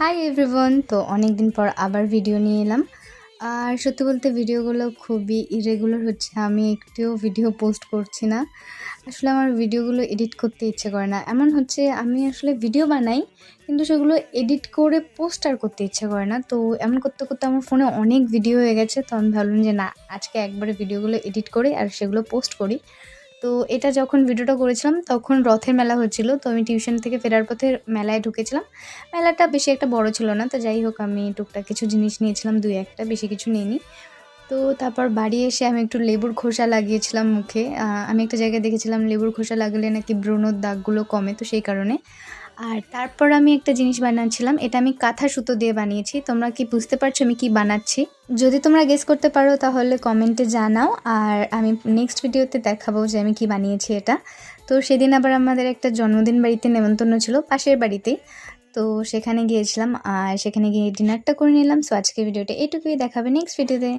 Hi everyone, তো অনেক দিন পর আবার ভিডিও নিয়ে এলাম। আর সত্যি বলতে ভিডিওগুলো খুবই ইরেগুলার হচ্ছে। আমি একটুও ভিডিও পোস্ট করছি না। আসলে আমার ভিডিওগুলো এডিট করতে ইচ্ছে করে না। এমন হচ্ছে আমি আসলে ভিডিও বানাই, কিন্তু সেগুলো এডিট করে পোস্ট আর করতে ইচ্ছে করে না। তো এমন করতে, করতে আমার ফোনে অনেক ভিডিও হয়ে গেছে। তো আমি ভাবলাম যে না, আজকে একবারে ভিডিওগুলো এডিট করি আর সেগুলো পোস্ট করি। তো এটা যখন ভিডিওটা করেছিলাম তখন রথের মেলা হচ্ছিল। তো আমি টিউশন থেকে ফেরার পথে মেলায় ঢুকেছিলাম। মেলাটা বেশি একটা বড় ছিল না। তো যাই হোক, আমি টুকটাক কিছু জিনিস নিয়েছিলাম, ২-১ টা, বেশি কিছু নিইনি। তো তারপর বাড়ি এসে আমি একটু লেবুর খোসা লাগিয়েছিলাম মুখে। আমি একটা জায়গায় দেখেছিলাম লেবুর খোসা লাগালে নাকি ব্রণর দাগগুলো কমে, তো সেই কারণে। আর তারপর আমি একটা জিনিস বানাচ্ছিলাম। এটা আমি কাঁথা সুতো দিয়ে বানিয়েছি। তোমরা কি বুঝতে পারছো আমি কি বানাচ্ছি? যদি তোমরা গেস করতে পারো তাহলে কমেন্টে জানাও। আর আমি নেক্সট ভিডিওতে দেখাবো যে আমি কি বানিয়েছি এটা। তো সেদিন আবার আমাদের একটা জন্মদিন বাড়িতে নেমন্তন্ন ছিল, পাশের বাড়িতেই। তো সেখানে গিয়েছিলাম আর সেখানে গিয়ে ডিনারটা করে নিলাম। সো আজকে ভিডিওটা এইটুকুই, দেখাবে নেক্সট ভিডিওতে।